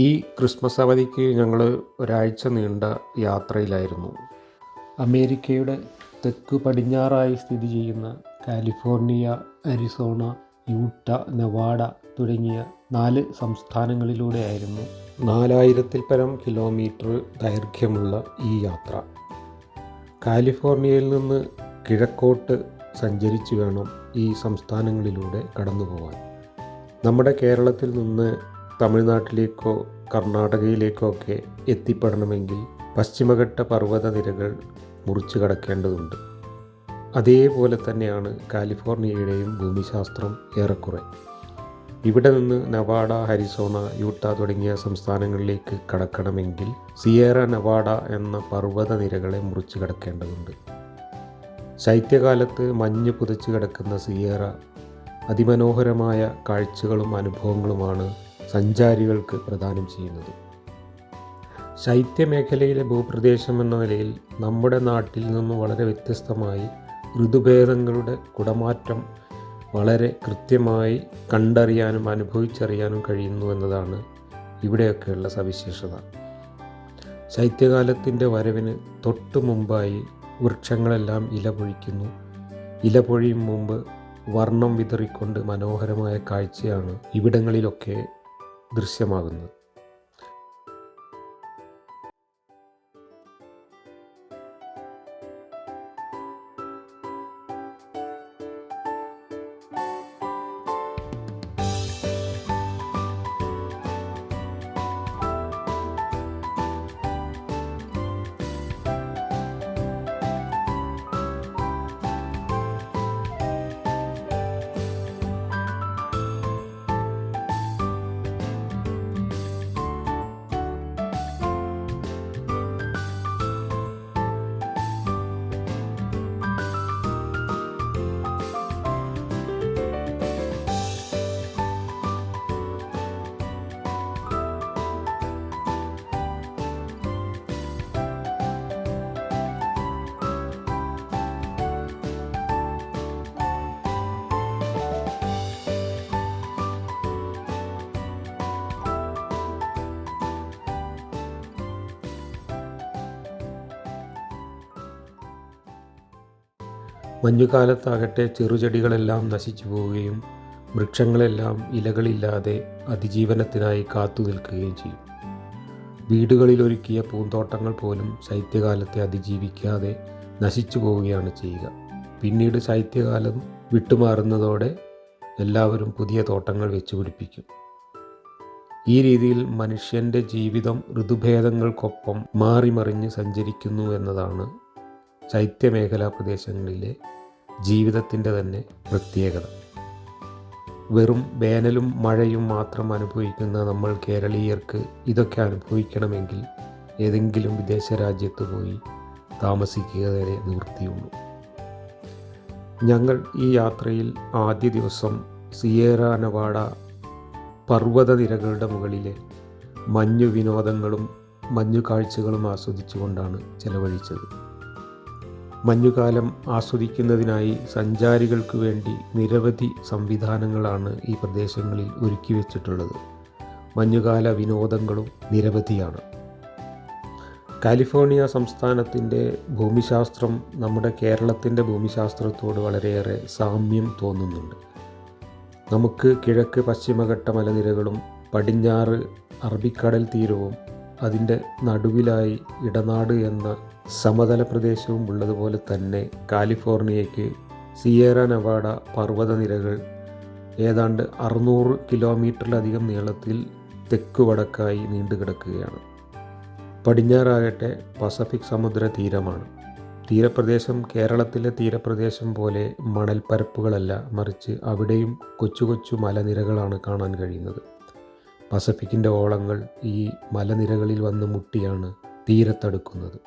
ഈ ക്രിസ്മസ് അവധിക്ക് ഞങ്ങൾ ഒരാഴ്ച നീണ്ട യാത്രയിലായിരുന്നു. അമേരിക്കയുടെ തെക്ക് പടിഞ്ഞാറായി സ്ഥിതി ചെയ്യുന്ന കാലിഫോർണിയ, അരിസോണ, യൂട്ട, നെവാഡ തുടങ്ങിയ 4 സംസ്ഥാനങ്ങളിലൂടെയായിരുന്നു 4000-ൽ പരം കിലോമീറ്റർ ദൈർഘ്യമുള്ള ഈ യാത്ര. കാലിഫോർണിയയിൽ നിന്ന് കിഴക്കോട്ട് സഞ്ചരിച്ച് വേണം ഈ സംസ്ഥാനങ്ങളിലൂടെ കടന്നു പോകാൻ. നമ്മുടെ കേരളത്തിൽ നിന്ന് തമിഴ്നാട്ടിലേക്കോ കർണാടകയിലേക്കോ ഒക്കെ എത്തിപ്പെടണമെങ്കിൽ പശ്ചിമഘട്ട പർവ്വതനിരകൾ മുറിച്ചു കടക്കേണ്ടതുണ്ട്. അതേപോലെ തന്നെയാണ് കാലിഫോർണിയയുടെയും ഭൂമിശാസ്ത്രം ഏറെക്കുറെ. ഇവിടെ നിന്ന് നവാഡ, അരിസോണ, യൂട്ട തുടങ്ങിയ സംസ്ഥാനങ്ങളിലേക്ക് കടക്കണമെങ്കിൽ സിയേറ നെവാഡ എന്ന പർവ്വതനിരകളെ മുറിച്ചു കടക്കേണ്ടതുണ്ട്. ശൈത്യകാലത്ത് മഞ്ഞ് പുതച്ചു കിടക്കുന്ന സിയേറ അതിമനോഹരമായ കാഴ്ചകളും അനുഭവങ്ങളുമാണ് സഞ്ചാരികൾക്ക് പ്രദാനം ചെയ്യുന്നത്. ശൈത്യമേഖലയിലെ ഭൂപ്രദേശം എന്ന നിലയിൽ നമ്മുടെ നാട്ടിൽ നിന്നും വളരെ വ്യത്യസ്തമായി ഋതുഭേദങ്ങളുടെ കുടമാറ്റം വളരെ കൃത്യമായി കണ്ടറിയാനും അനുഭവിച്ചറിയാനും കഴിയുന്നു എന്നതാണ് ഇവിടെയൊക്കെയുള്ള സവിശേഷത. ശൈത്യകാലത്തിൻ്റെ വരവിന് തൊട്ടു മുമ്പായി വൃക്ഷങ്ങളെല്ലാം ഇല പൊഴിക്കുന്നു. ഇല പൊഴിയും മുമ്പ് വർണ്ണം വിതറിക്കൊണ്ട് മനോഹരമായ കാഴ്ചയാണ് ഇവിടങ്ങളിലൊക്കെ ദൃശ്യമാകുന്നത്. മഞ്ഞുകാലത്താകട്ടെ ചെറുചെടികളെല്ലാം നശിച്ചു പോവുകയും വൃക്ഷങ്ങളെല്ലാം ഇലകളില്ലാതെ അതിജീവനത്തിനായി കാത്തു നിൽക്കുകയും ചെയ്യും. വീടുകളിലൊരുക്കിയ പൂന്തോട്ടങ്ങൾ പോലും ശൈത്യകാലത്തെ അതിജീവിക്കാതെ നശിച്ചു പോവുകയാണ് ചെയ്യുക. പിന്നീട് ശൈത്യകാലം വിട്ടുമാറുന്നതോടെ എല്ലാവരും പുതിയ തോട്ടങ്ങൾ വെച്ചുപിടിപ്പിക്കും. ഈ രീതിയിൽ മനുഷ്യൻ്റെ ജീവിതം ഋതുഭേദങ്ങൾക്കൊപ്പം മാറിമറിഞ്ഞ് സഞ്ചരിക്കുന്നു എന്നതാണ് ശൈത്യമേഖലാ പ്രദേശങ്ങളിലെ ജീവിതത്തിൻ്റെ തന്നെ പ്രത്യേകത. വെറും വേനലും മഴയും മാത്രം അനുഭവിക്കുന്ന നമ്മൾ കേരളീയർക്ക് ഇതൊക്കെ അനുഭവിക്കണമെങ്കിൽ ഏതെങ്കിലും വിദേശ രാജ്യത്ത് പോയി താമസിക്കുക വരെ നിവൃത്തിയുള്ളൂ. ഞങ്ങൾ ഈ യാത്രയിൽ ആദ്യ ദിവസം സിയേറ നെവാഡ പർവ്വതനിരകളുടെ മുകളിലെ മഞ്ഞു വിനോദങ്ങളും മഞ്ഞു കാഴ്ചകളും ആസ്വദിച്ചുകൊണ്ടാണ് ചെലവഴിച്ചത്. മഞ്ഞുകാലം ആസ്വദിക്കുന്നതിനായി സഞ്ചാരികൾക്ക് വേണ്ടി നിരവധി സംവിധാനങ്ങളാണ് ഈ പ്രദേശങ്ങളിൽ ഒരുക്കി വച്ചിട്ടുള്ളത്. മഞ്ഞുകാല വിനോദങ്ങളും നിരവധിയാണ്. കാലിഫോർണിയ സംസ്ഥാനത്തിൻ്റെ ഭൂമിശാസ്ത്രം നമ്മുടെ കേരളത്തിൻ്റെ ഭൂമിശാസ്ത്രത്തോട് വളരെയേറെ സാമ്യം തോന്നുന്നുണ്ട്. നമുക്ക് കിഴക്ക് പശ്ചിമഘട്ട മലനിരകളും പടിഞ്ഞാറ് അറബിക്കടൽ തീരവും അതിൻ്റെ നടുവിലായി ഇടനാട് എന്ന സമതല പ്രദേശവും ഉള്ളതുപോലെ തന്നെ കാലിഫോർണിയയ്ക്ക് സിയേറ നെവാഡ പർവ്വതനിരകൾ ഏതാണ്ട് 600 കിലോമീറ്ററിലധികം നീളത്തിൽ തെക്ക് വടക്കായി നീണ്ടുകിടക്കുകയാണ്. പടിഞ്ഞാറാകട്ടെ പസഫിക് സമുദ്ര തീരമാണ്. തീരപ്രദേശം കേരളത്തിലെ തീരപ്രദേശം പോലെ മണൽപ്പരപ്പുകളല്ല, മറിച്ച് അവിടെയും കൊച്ചു കൊച്ചു മലനിരകളാണ് കാണാൻ കഴിയുന്നത്. പസഫിക്കിൻ്റെ ഓളങ്ങൾ ഈ മലനിരകളിൽ വന്ന് മുട്ടിയാണ് തീരത്തടുക്കുന്നത്.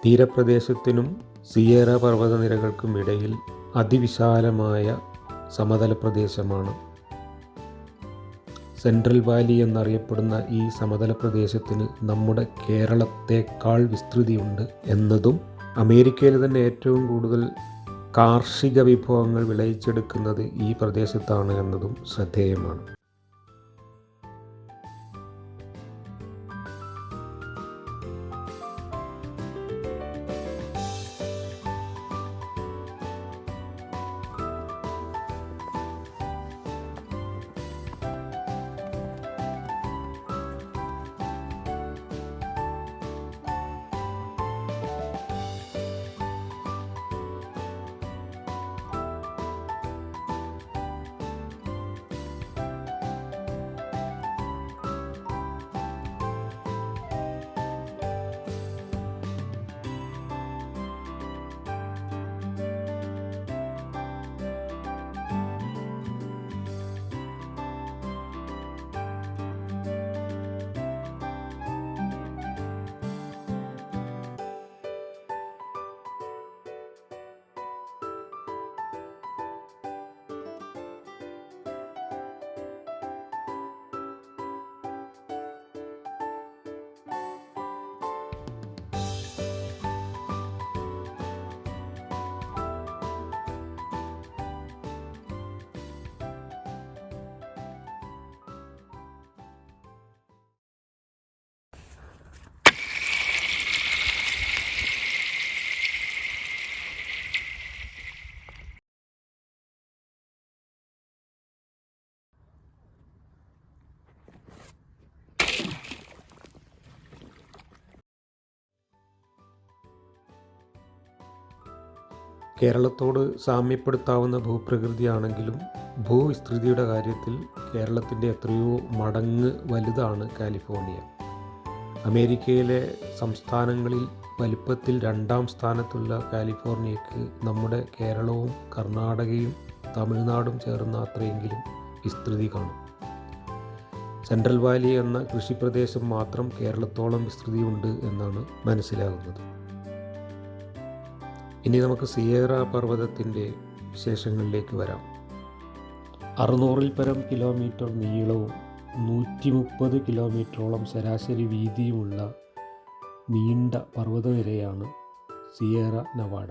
തീരപ്രദേശത്തിനും സിയേറ പർവ്വതനിരകൾക്കും ഇടയിൽ അതിവിശാലമായ സമതല പ്രദേശമാണ്. സെൻട്രൽ വാലി എന്നറിയപ്പെടുന്ന ഈ സമതല പ്രദേശത്തിന് നമ്മുടെ കേരളത്തെക്കാൾ വിസ്തൃതിയുണ്ട് എന്നതും അമേരിക്കയിൽ തന്നെ ഏറ്റവും കൂടുതൽ കാർഷിക വിഭവങ്ങൾ വിളയിച്ചെടുക്കുന്നത് ഈ പ്രദേശത്താണ് എന്നതും ശ്രദ്ധേയമാണ്. കേരളത്തോട് സാമ്യപ്പെടുത്താവുന്ന ഭൂപ്രകൃതിയാണെങ്കിലും ഭൂവിസ്തൃതിയുടെ കാര്യത്തിൽ കേരളത്തിൻ്റെ എത്രയോ മടങ്ങ് വലുതാണ് കാലിഫോർണിയ. അമേരിക്കയിലെ സംസ്ഥാനങ്ങളിൽ വലിപ്പത്തിൽ 2ാം സ്ഥാനത്തുള്ള കാലിഫോർണിയയ്ക്ക് നമ്മുടെ കേരളവും കർണാടകയും തമിഴ്നാടും ചേർന്ന അത്രയെങ്കിലും വിസ്തൃതി കാണും. സെൻട്രൽ വാലി എന്ന കൃഷിപ്രദേശം മാത്രം കേരളത്തോളം വിസ്തൃതിയുണ്ട് എന്നാണ് മനസ്സിലാകുന്നത്. ഇനി നമുക്ക് സിയേറ പർവ്വതത്തിൻ്റെ വിശേഷങ്ങളിലേക്ക് വരാം. 600-ൽ പരം കിലോമീറ്റർ നീളവും 130 കിലോമീറ്ററോളം ശരാശരി വീതിയുമുള്ള നീണ്ട പർവ്വതനിരയാണ് സിയേറ നെവാഡ.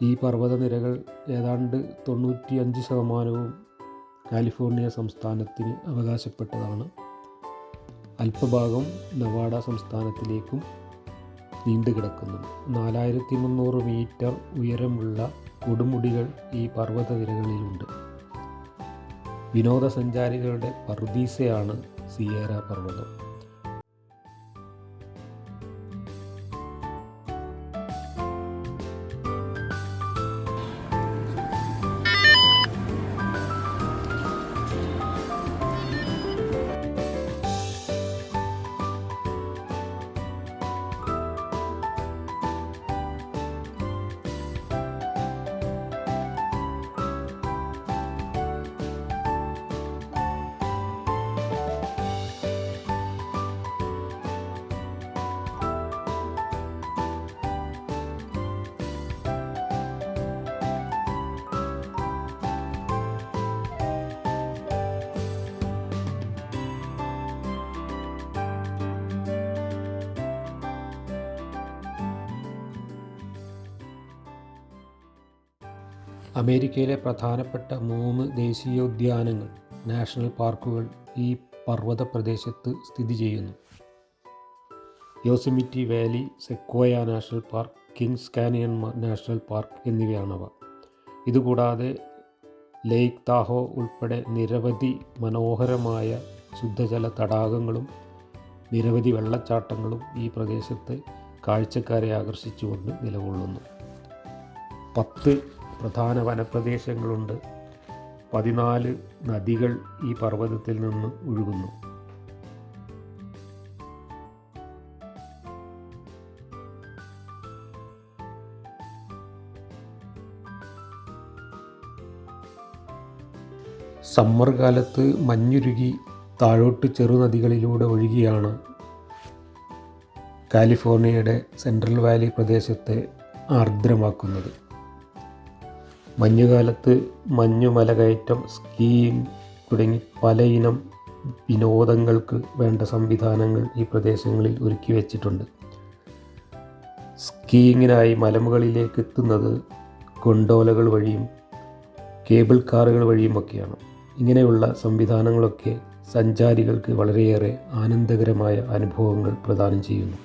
ഈ പർവ്വതനിരകൾ ഏതാണ്ട് 95% കാലിഫോർണിയ സംസ്ഥാനത്തിന് അവകാശപ്പെട്ടതാണ്. അല്പഭാഗം നെവാഡ സംസ്ഥാനത്തിലേക്കും നീണ്ടുകിടക്കുന്നു. 4300 മീറ്റർ ഉയരമുള്ള കൊടുമുടികൾ ഈ പർവ്വതനിരകളിലുണ്ട്. വിനോദസഞ്ചാരികളുടെ പറുദീസയാണ് സിയേറ പർവ്വതം. അമേരിക്കയിലെ പ്രധാനപ്പെട്ട 3 ദേശീയോദ്യാനങ്ങൾ, നാഷണൽ പാർക്കുകൾ ഈ പർവ്വത പ്രദേശത്ത് സ്ഥിതി ചെയ്യുന്നു. Yosemite Valley, Sequoia National Park, Kings Canyon National Park എന്നിവയാണവ. ഇതുകൂടാതെ ലേക്ക് താഹോ ഉൾപ്പെടെ നിരവധി മനോഹരമായ ശുദ്ധജല തടാകങ്ങളും നിരവധി വെള്ളച്ചാട്ടങ്ങളും ഈ പ്രദേശത്ത് കാഴ്ചക്കാരെ ആകർഷിച്ചുകൊണ്ട് നിലകൊള്ളുന്നു. 10 പ്രധാന വനപ്രദേശങ്ങളുണ്ട്. 14 നദികൾ ഈ പർവ്വതത്തിൽ നിന്ന് ഒഴുകുന്നു. സമ്മർ കാലത്ത് മഞ്ഞുരുകി താഴോട്ട് ചെറുനദികളിലൂടെ ഒഴുകിയാണ് കാലിഫോർണിയയുടെ സെൻട്രൽ വാലി പ്രദേശത്തെ ആർദ്രമാക്കുന്നത്. മഞ്ഞുകാലത്ത് മഞ്ഞുമലകയറ്റം, സ്കീയിങ് തുടങ്ങി പലയിനം വിനോദങ്ങൾക്ക് വേണ്ട സംവിധാനങ്ങൾ ഈ പ്രദേശങ്ങളിൽ ഒരുക്കി വച്ചിട്ടുണ്ട്. സ്കീയിങ്ങിനായി മലമുകളിലേക്ക് എത്തുന്നത് ഗൊണ്ടോലകൾ വഴിയും കേബിൾ കാറുകൾ വഴിയുമൊക്കെയാണ്. ഇങ്ങനെയുള്ള സംവിധാനങ്ങളൊക്കെ സഞ്ചാരികൾക്ക് വളരെയേറെ ആനന്ദകരമായ അനുഭവങ്ങൾ പ്രദാനം ചെയ്യുന്നു.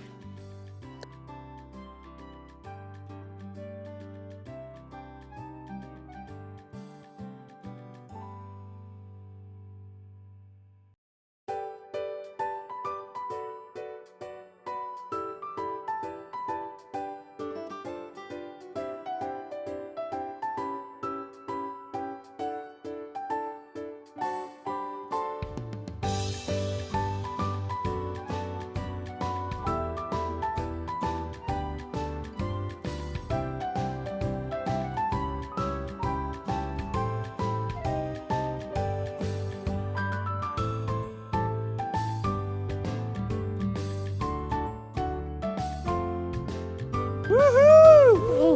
Woohoo!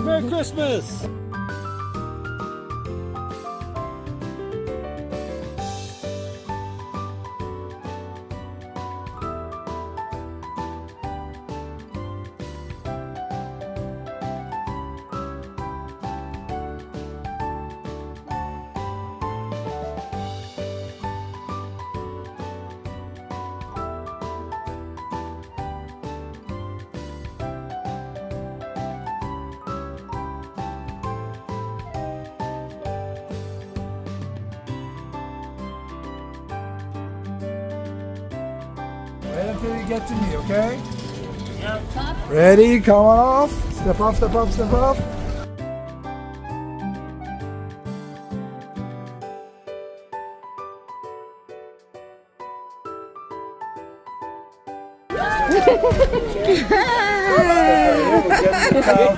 Merry Christmas! Wait until you get to me, okay? Yep. Ready? Come on off. Step off, step off, step off.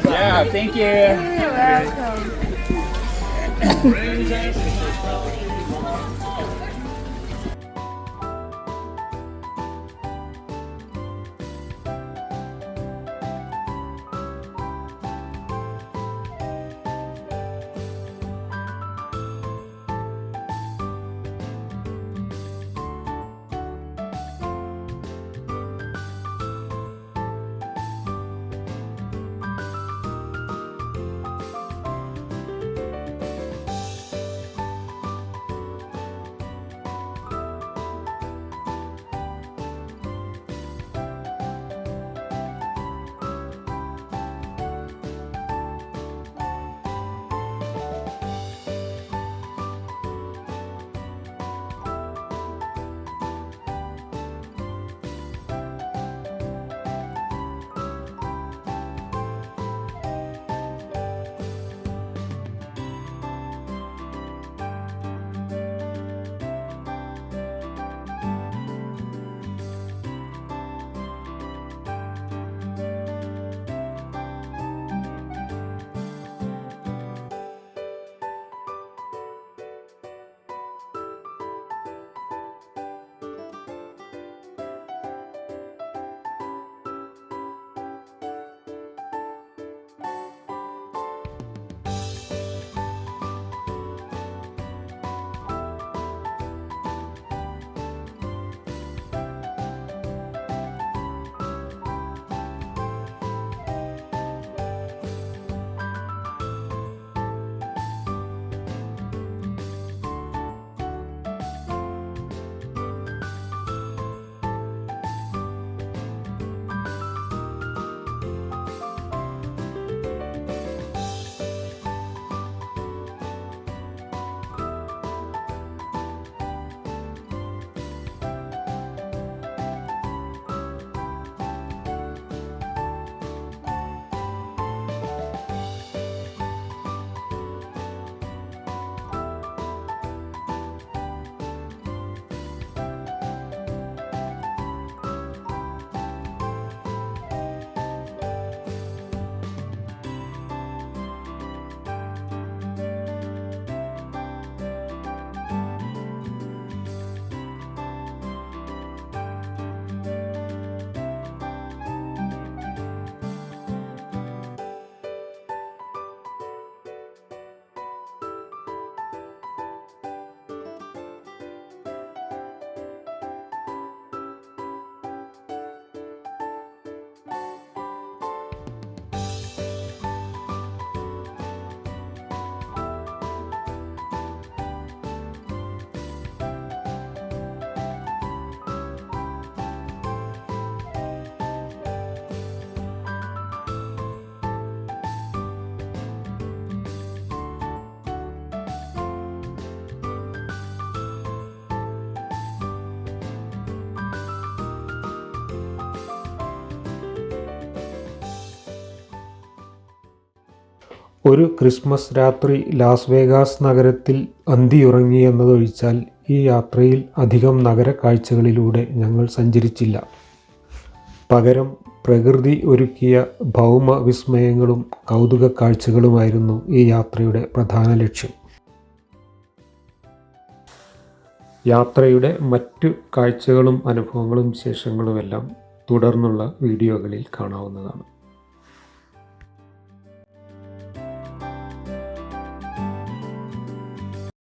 Yeah, thank you. You're welcome. ഒരു ക്രിസ്മസ് രാത്രി ലാസ് വേഗാസ് നഗരത്തിൽ അന്തിയുറങ്ങിയെന്നതൊഴിച്ചാൽ ഈ യാത്രയിൽ അധികം നഗര കാഴ്ചകളിലൂടെ ഞങ്ങൾ സഞ്ചരിച്ചില്ല. പകരം പ്രകൃതി ഒരുക്കിയ ഭൗമ വിസ്മയങ്ങളും കൗതുക കാഴ്ചകളുമായിരുന്നു ഈ യാത്രയുടെ പ്രധാന ലക്ഷ്യം. യാത്രയുടെ മറ്റു കാഴ്ചകളും അനുഭവങ്ങളും വിശേഷങ്ങളുമെല്ലാം തുടർന്നുള്ള വീഡിയോകളിൽ കാണാവുന്നതാണ്.